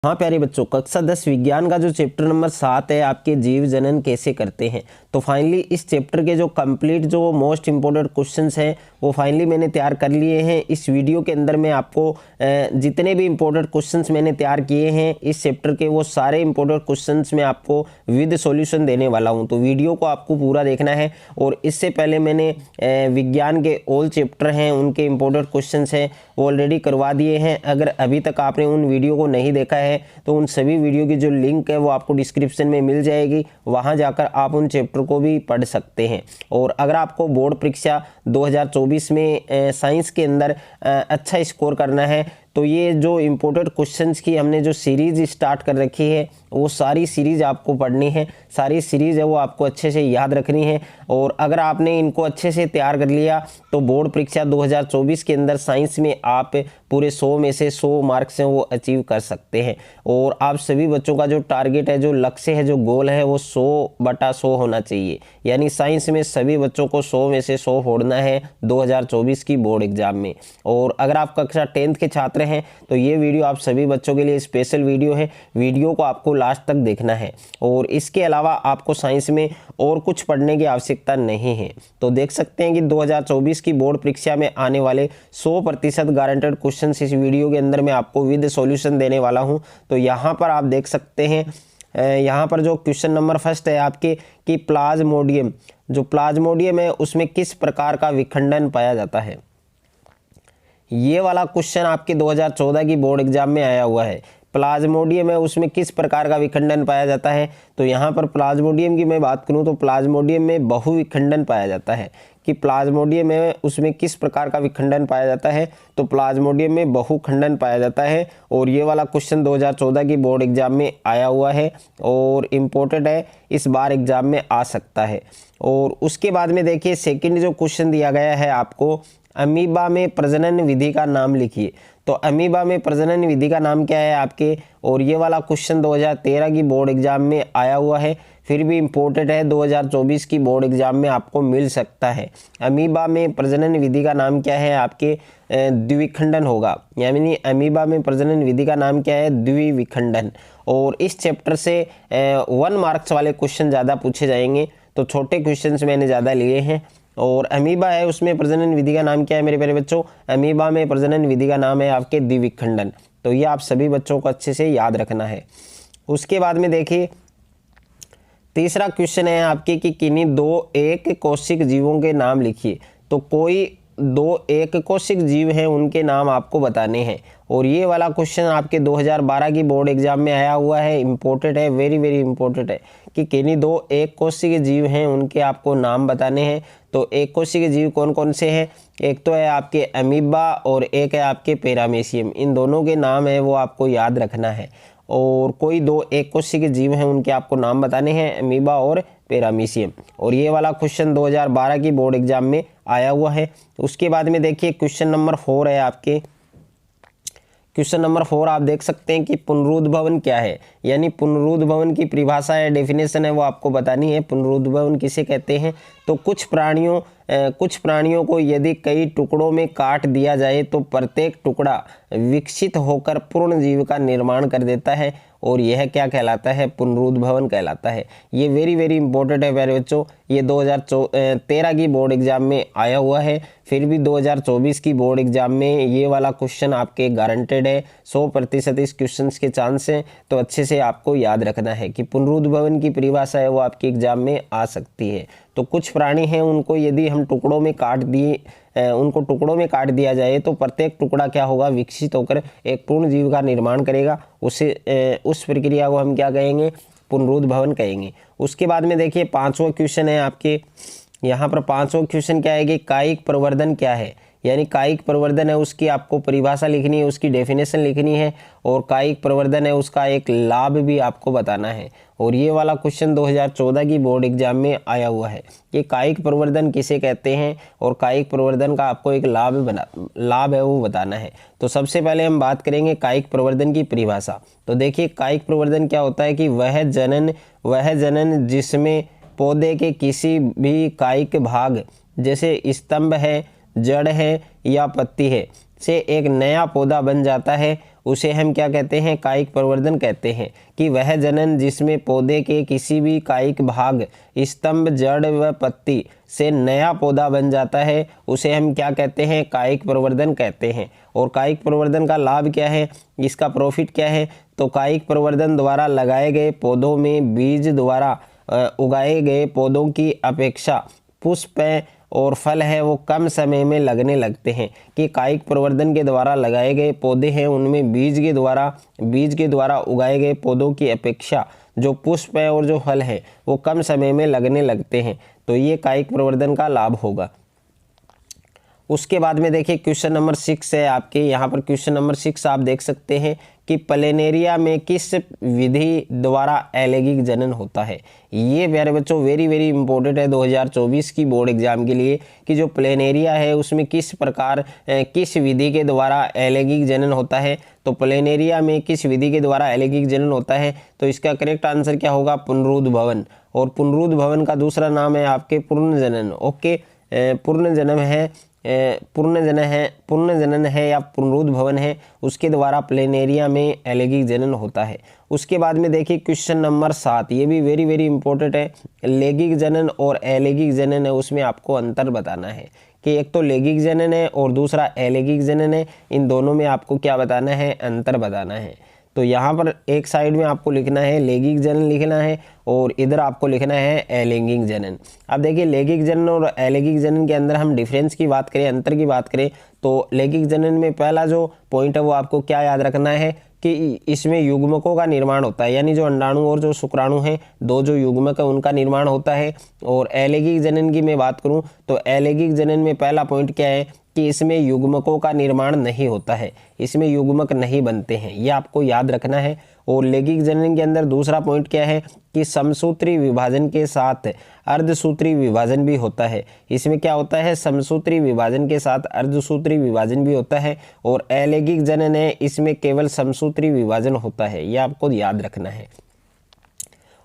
हाँ प्यारे बच्चों, कक्षा 10 विज्ञान का जो चैप्टर नंबर 7 है आपके जीव जनन कैसे करते हैं, तो फाइनली इस चैप्टर के जो कंप्लीट जो मोस्ट इम्पोर्टेंट क्वेश्चंस हैं वो फाइनली मैंने तैयार कर लिए हैं। इस वीडियो के अंदर मैं आपको जितने भी इम्पोर्टेंट क्वेश्चंस मैंने तैयार किए हैं इस चैप्टर के, वो सारे इम्पोर्टेंट क्वेश्चंस मैं आपको विद सॉल्यूशन देने वाला हूं। तो वीडियो को आपको पूरा देखना है। और इससे पहले मैंने विज्ञान के ऑल चैप्टर हैं उनके इम्पोर्टेंट क्वेश्चन हैं वो ऑलरेडी करवा दिए हैं। अगर अभी तक आपने उन वीडियो को नहीं देखा है तो उन सभी वीडियो की जो लिंक है वो आपको डिस्क्रिप्शन में मिल जाएगी, वहां जाकर आप उन चैप्टर को भी पढ़ सकते हैं। और अगर आपको बोर्ड परीक्षा 2024 में साइंस के अंदर अच्छा स्कोर करना है तो ये जो इम्पोर्टेंट क्वेश्चंस की हमने जो सीरीज स्टार्ट कर रखी है वो सारी सीरीज आपको पढ़नी है, सारी सीरीज है वो आपको अच्छे से याद रखनी है। और अगर आपने इनको अच्छे से तैयार कर लिया तो बोर्ड परीक्षा 2024 के अंदर साइंस में आप पूरे 100 में से 100 मार्क्स हैं वो अचीव कर सकते हैं। और आप सभी बच्चों का जो टारगेट है, जो लक्ष्य है, जो गोल है वो 100/100 होना चाहिए। यानी साइंस में सभी बच्चों को 100 में से 100 फोड़ना है 2024 की बोर्ड एग्जाम में। और अगर आप कक्षा 10th के छात्र हैं तो ये वीडियो आप सभी बच्चों के लिए स्पेशल वीडियो है, वीडियो को आपको लास्ट तक देखना है। और इसके अलावा आपको साइंस में और कुछ पढ़ने की आवश्यकता नहीं है। तो देख सकते हैं कि 2024 की बोर्ड परीक्षा में आने वाले 100% गारंटेड क्वेश्चन इस वीडियो के अंदर मैं आपको विद सॉल्यूशन देने वाला हूं। तो यहाँ पर आप देख सकते हैं, यहाँ पर जो क्वेश्चन नंबर फर्स्ट है आपके कि प्लाज्मोडियम, जो प्लाज्मोडियम है उसमें किस प्रकार का विखंडन पाया जाता है। ये वाला क्वेश्चन आपके 2014 की बोर्ड एग्जाम में आया हुआ है। प्लाज्मोडियम है उसमें किस प्रकार का विखंडन पाया जाता है। तो यहाँ पर प्लाज्मोडियम की मैं बात करूँ तो प्लाज्मोडियम में बहुविखंडन पाया जाता है। कि प्लाज्मोडियम है उसमें किस प्रकार का विखंडन पाया जाता है, तो प्लाज्मोडियम में बहुखंडन पाया जाता है। और ये वाला क्वेश्चन 2014 की बोर्ड एग्जाम में आया हुआ है और इम्पोर्टेंट है, इस बार एग्जाम में आ सकता है। और उसके बाद में देखिए सेकंड जो क्वेश्चन दिया गया है आपको, अमीबा में प्रजनन विधि का नाम लिखिए। तो अमीबा में प्रजनन विधि का नाम क्या है आपके, और ये वाला क्वेश्चन 2013 की बोर्ड एग्जाम में आया हुआ है, फिर भी इम्पोर्टेंट है 2024 की बोर्ड एग्जाम में आपको मिल सकता है। अमीबा में प्रजनन विधि का नाम क्या है आपके, द्विविखंडन होगा। यानी अमीबा में प्रजनन विधि का नाम क्या है, द्विविखंडन। और इस चैप्टर से 1 मार्क्स वाले क्वेश्चन ज़्यादा पूछे जाएंगे, तो छोटे क्वेश्चन मैंने ज़्यादा लिए हैं। और अमीबा है उसमें प्रजनन विधि का नाम क्या है मेरे प्यारे बच्चों, अमीबा में प्रजनन विधि का नाम है आपके द्विविखंडन। तो ये आप सभी बच्चों को अच्छे से याद रखना है। उसके बाद में देखिए तीसरा क्वेश्चन है आपके कि किन्हीं 2 एक कोशिक जीवों के नाम लिखिए। तो कोई 2 एक कोशिक जीव हैं उनके नाम आपको बताने हैं। और ये वाला क्वेश्चन आपके 2012 की बोर्ड एग्जाम में आया हुआ है, इम्पोर्टेंट है, वेरी वेरी इंपॉर्टेंट है कि किन्हीं 2 एक कोशिक जीव हैं उनके आपको नाम बताने हैं। तो एक कोशिक जीव कौन कौन से हैं, एक तो है आपके अमीबा और एक है आपके पैरामीशियम। इन दोनों के नाम है वो आपको याद रखना है। और कोई 2 एक कोशिक जीव हैं उनके आपको नाम बताने हैं, अमीबा और पैरामीशियम। और ये वाला क्वेश्चन 2012 की बोर्ड एग्जाम में आया हुआ है। उसके बाद में देखिए क्वेश्चन नंबर 4 है आपके, क्वेश्चन नंबर 4 आप देख सकते हैं कि पुनरुद्भवन क्या है। यानी पुनरुद्भवन की परिभाषा है, डेफिनेशन है वो आपको बतानी है। पुनरुद्भवन किसे कहते हैं, तो कुछ प्राणियों को यदि कई टुकड़ों में काट दिया जाए तो प्रत्येक टुकड़ा विकसित होकर पूर्ण जीव का निर्माण कर देता है, और यह क्या कहलाता है, पुनरुद्भवन कहलाता है। ये वेरी वेरी इंपॉर्टेंट है प्यारे बच्चों, ये 2013 की बोर्ड एग्जाम में आया हुआ है, फिर भी 2024 की बोर्ड एग्जाम में ये वाला क्वेश्चन आपके गारंटेड है। 100% इस क्वेश्चन के चांस हैं, तो अच्छे से आपको याद रखना है कि पुनरुद्भवन की परिभाषा है वो आपके एग्जाम में आ सकती है। तो कुछ प्राणी हैं उनको यदि हम टुकड़ों में काट दिया जाए तो प्रत्येक टुकड़ा क्या होगा, विकसित होकर एक पूर्ण जीव का निर्माण करेगा। उस प्रक्रिया को हम क्या कहेंगे, पुनरुद्भवन कहेंगे। उसके बाद में देखिए 5वां क्वेश्चन है आपके, यहाँ पर 5वां क्वेश्चन क्या है कि कायिक प्रवर्धन क्या है। यानी कायिक प्रवर्धन है उसकी आपको परिभाषा लिखनी है, उसकी डेफिनेशन लिखनी है, और कायिक प्रवर्धन है उसका एक लाभ भी आपको बताना है। और ये वाला क्वेश्चन 2014 की बोर्ड एग्जाम में आया हुआ है कि कायिक प्रवर्धन किसे कहते हैं, और कायिक प्रवर्धन का आपको एक लाभ है वो बताना है। तो सबसे पहले हम बात करेंगे कायिक प्रवर्धन की परिभाषा। तो देखिए कायिक प्रवर्धन क्या होता है कि वह जनन जिसमें पौधे के किसी भी कायिक भाग जैसे स्तंभ है, जड़ है या पत्ती है से एक नया पौधा बन जाता है, उसे हम क्या कहते हैं, कायिक प्रवर्धन कहते हैं। कि वह जनन जिसमें पौधे के किसी भी कायिक भाग, स्तंभ, जड़ व पत्ती से नया पौधा बन जाता है, उसे हम क्या कहते हैं, कायिक प्रवर्धन कहते हैं। और कायिक प्रवर्धन का लाभ क्या है, इसका प्रॉफिट क्या है, तो कायिक प्रवर्धन द्वारा लगाए गए पौधों में बीज द्वारा उगाए गए पौधों की अपेक्षा पुष्प और फल है वो कम समय में लगने लगते हैं। कि कायिक प्रवर्धन के द्वारा लगाए गए पौधे हैं उनमें बीज के द्वारा उगाए गए पौधों की अपेक्षा जो पुष्प है और जो फल है वो कम समय में लगने लगते हैं। तो ये कायिक प्रवर्धन का लाभ होगा। उसके बाद में देखिए क्वेश्चन नंबर 6 है आपके, यहाँ पर क्वेश्चन नंबर 6 आप देख सकते हैं कि प्लेनेरिया में किस विधि द्वारा अलैंगिक जनन होता है। ये प्यारे बच्चों वेरी वेरी इंपॉर्टेंट है 2024 की बोर्ड एग्जाम के लिए, कि जो प्लेनेरिया है उसमें किस प्रकार किस विधि के द्वारा अलैंगिक जनन होता है। तो प्लेनेरिया में किस विधि के द्वारा अलैंगिक जनन होता है, तो इसका करेक्ट आंसर क्या होगा, पुनरुद्भवन। और पुनरुद्भवन का दूसरा नाम है आपके पुनर्जनन। ओके, पूर्ण जनन है या पुनरुद्भवन है, उसके द्वारा प्लेनेरिया में अलैंगिक जनन होता है। उसके बाद में देखिए क्वेश्चन नंबर 7, ये भी वेरी वेरी इंपॉर्टेंट है। लैंगिक जनन और अलैंगिक जनन है, उसमें आपको अंतर बताना है कि एक तो लैंगिक जनन है और दूसरा अलैंगिक जनन है। इन दोनों में आपको क्या बताना है, अंतर बताना है। तो यहाँ पर एक साइड में आपको लिखना है लैंगिक जनन लिखना है और इधर आपको लिखना है अलैंगिक जनन। अब देखिए लैंगिक जनन और अलैंगिक जनन के अंदर हम डिफरेंस की बात करें, अंतर की बात करें, तो लैंगिक जनन में पहला जो पॉइंट है वो आपको क्या याद रखना है कि इसमें युग्मकों का निर्माण होता है, यानी जो अंडाणु और जो शुक्राणु हैं, दो जो युग्मक है उनका निर्माण होता है। और अलैंगिक जनन की मैं बात करूं तो अलैंगिक जनन में पहला पॉइंट क्या है कि इसमें युग्मकों का निर्माण नहीं होता है, इसमें युग्मक नहीं बनते हैं, ये आपको याद रखना है। और लैंगिक जनन के अंदर दूसरा पॉइंट क्या है कि समसूत्री विभाजन के साथ अर्धसूत्री विभाजन भी होता है। इसमें क्या होता है, समसूत्री विभाजन के साथ अर्धसूत्री विभाजन भी होता है। और अलैंगिक जनन है, इसमें केवल समसूत्री विभाजन होता है, ये आपको याद रखना है।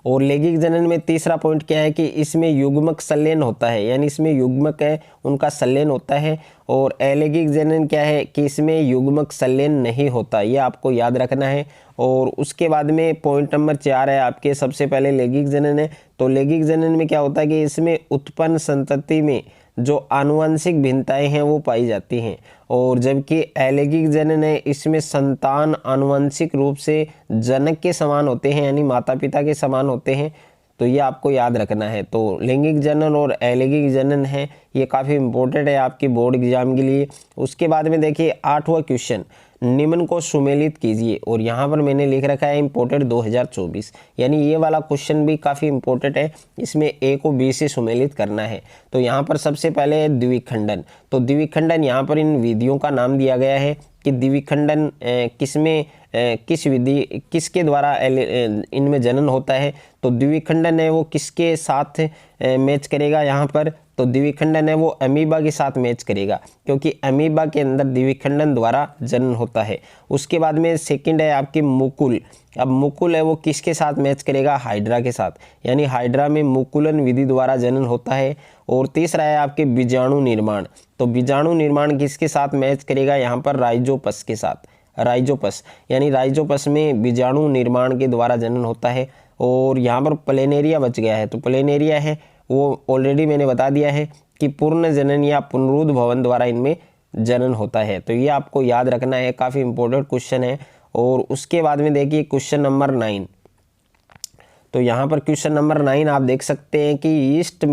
और लैंगिक जनन में तीसरा पॉइंट क्या है कि इसमें युग्मक संलयन होता है, यानी इसमें युग्मक है उनका संलयन होता है। और अलैंगिक जनन क्या है कि इसमें युग्मक संलयन नहीं होता, ये आपको याद रखना है। और उसके बाद में पॉइंट नंबर 4 है आपके, सबसे पहले लैंगिक जनन है। तो लैंगिक जनन में क्या होता है कि इसमें उत्पन्न संतति में जो आनुवंशिक भिन्नताएं हैं वो पाई जाती हैं। और जबकि अलैंगिक जनन है, इसमें संतान आनुवंशिक रूप से जनक के समान होते हैं, यानी माता पिता के समान होते हैं। तो ये आपको याद रखना है। तो लैंगिक जनन और अलैंगिक जनन है, ये काफ़ी इंपॉर्टेंट है आपकी बोर्ड एग्जाम के लिए। उसके बाद में देखिए 8वां क्वेश्चन, निम्न को सुमेलित कीजिए। और यहाँ पर मैंने लिख रखा है इम्पोर्टेंट 2024, यानी ये वाला क्वेश्चन भी काफ़ी इंपॉर्टेंट है, इसमें ए को बी से सुमेलित करना है। तो यहाँ पर सबसे पहले है द्विखंडन। तो द्विखंडन यहाँ पर इन विधियों का नाम दिया गया है कि द्विखंडन किस विधि किसके द्वारा इनमें जनन होता है। तो द्विखंडन है वो किसके साथ मैच करेगा, यहाँ पर तो द्विखंडन है वो अमीबा के साथ मैच करेगा, क्योंकि अमीबा के अंदर द्विखंडन द्वारा जनन होता है। उसके बाद में सेकंड है आपकी मुकुल। अब मुकुल है वो किसके साथ मैच करेगा, हाइड्रा के साथ, यानी हाइड्रा में मुकुलन विधि द्वारा जनन होता है। और तीसरा है आपके बीजाणु निर्माण। तो बीजाणु निर्माण किसके साथ मैच करेगा, यहाँ पर राइजोपस के साथ, राइजोपस, यानी राइजोपस में बीजाणु निर्माण के द्वारा जनन होता है। और यहाँ पर प्लेनेरिया बच गया है, तो प्लेनेरिया है वो ऑलरेडी मैंने बता दिया है कि पूर्ण जनन या पुनरुद्भवन द्वारा इनमें जनन होता है। तो ये आपको याद रखना है, काफ़ी इंपॉर्टेंट क्वेश्चन है। और उसके बाद में देखिए क्वेश्चन नंबर 9। तो यहाँ पर क्वेश्चन नंबर 9 आप देख सकते हैं कि ईस्ट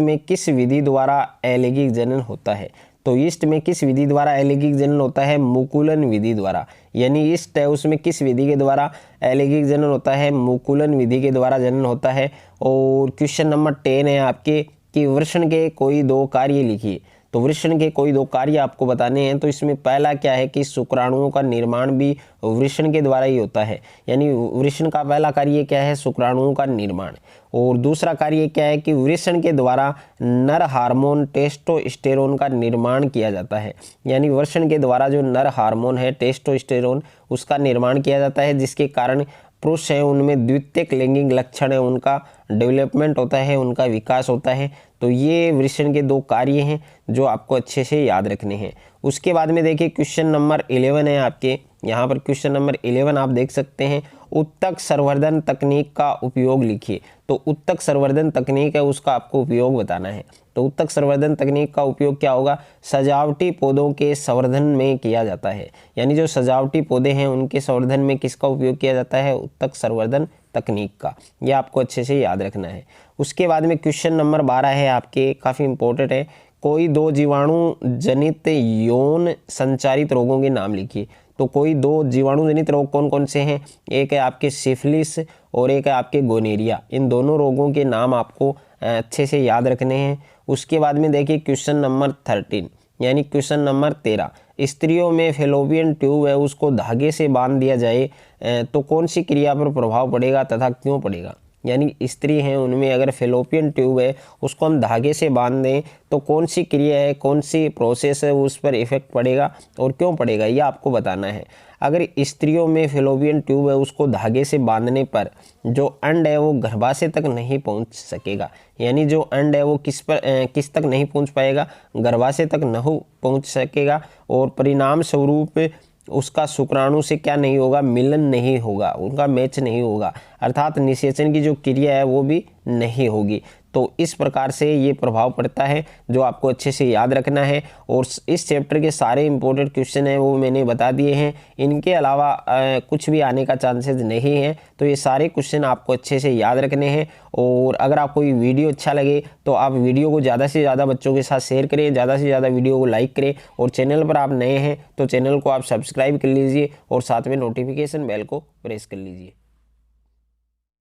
में किस विधि द्वारा अलैंगिक जनन होता है। तो ईस्ट में किस विधि द्वारा अलैंगिक जनन होता है, मुकुलन विधि द्वारा, यानी ईस्ट है उसमें किस विधि के द्वारा अलैंगिक जनन होता है, मुकुलन विधि के द्वारा जनन होता है। और क्वेश्चन नंबर 10 है आपके कि वृषण के कोई 2 कार्य लिखिए। तो वृषण के कोई 2 कार्य आपको बताने हैं। तो इसमें पहला क्या है कि शुक्राणुओं का निर्माण भी वृषण के द्वारा ही होता है, यानी वृषण का पहला कार्य क्या है, शुक्राणुओं का निर्माण। और दूसरा कार्य क्या है कि वृषण के द्वारा नर हार्मोन टेस्टोस्टेरोन का निर्माण किया जाता है, यानी वृषण के द्वारा जो नर हार्मोन है टेस्टोस्टेरोन उसका निर्माण किया जाता है, जिसके कारण पुरुष है उनमें द्वितीयक लैंगिक लक्षण है उनका डेवलपमेंट होता है, उनका विकास होता है। तो ये वृषण के 2 कार्य हैं जो आपको अच्छे से याद रखने हैं। उसके बाद में देखिए क्वेश्चन नंबर 11 है आपके, यहाँ पर क्वेश्चन नंबर 11 आप देख सकते हैं, उत्तक संवर्धन तकनीक का उपयोग लिखिए। तो उत्तक संवर्धन तकनीक है, उसका आपको उपयोग बताना है। तो उत्तक संवर्धन तकनीक का उपयोग क्या होगा, सजावटी पौधों के संवर्धन में किया जाता है। यानी जो सजावटी पौधे हैं उनके संवर्धन में किसका उपयोग किया जाता है, उत्तक संवर्धन तकनीक का। यह आपको अच्छे से याद रखना है। उसके बाद में क्वेश्चन नंबर 12 है आपके, काफ़ी इंपॉर्टेंट है। कोई दो जीवाणु जनित यौन संचारित रोगों के नाम लिखिए। तो कोई दो जीवाणु जनित रोग कौन कौन से हैं, एक है आपके सिफिलिस और एक है आपके गोनेरिया। इन दोनों रोगों के नाम आपको अच्छे से याद रखने हैं। उसके बाद में देखिए क्वेश्चन नंबर 13 यानी क्वेश्चन नंबर 13, स्त्रियों में फेलोपियन ट्यूब है उसको धागे से बांध दिया जाए तो कौन सी क्रिया पर प्रभाव पड़ेगा तथा क्यों पड़ेगा। यानी स्त्री हैं उनमें अगर फेलोपियन ट्यूब है उसको हम धागे से बांध दें तो कौन सी क्रिया है, कौन सी प्रोसेस है उस पर इफेक्ट पड़ेगा और क्यों पड़ेगा, ये आपको बताना है। अगर स्त्रियों में फेलोपियन ट्यूब है उसको धागे से बांधने पर जो अंड है वो गर्भाशय तक नहीं पहुंच सकेगा। यानी जो अंड है वो किस तक नहीं पहुंच पाएगा, गर्भाशय तक नहीं पहुंच सकेगा और परिणाम स्वरूप उसका शुक्राणु से क्या नहीं होगा, मिलन नहीं होगा, उनका मैच नहीं होगा, अर्थात निषेचन की जो क्रिया है वो भी नहीं होगी। तो इस प्रकार से ये प्रभाव पड़ता है जो आपको अच्छे से याद रखना है। और इस चैप्टर के सारे इंपॉर्टेंट क्वेश्चन हैं वो मैंने बता दिए हैं, इनके अलावा कुछ भी आने का चांसेस नहीं है। तो ये सारे क्वेश्चन आपको अच्छे से याद रखने हैं। और अगर आपको ये वीडियो अच्छा लगे तो आप वीडियो को ज़्यादा से ज़्यादा बच्चों के साथ शेयर करें, ज़्यादा से ज़्यादा वीडियो को लाइक करें और चैनल पर आप नए हैं तो चैनल को आप सब्सक्राइब कर लीजिए और साथ में नोटिफिकेशन बेल को प्रेस कर लीजिए।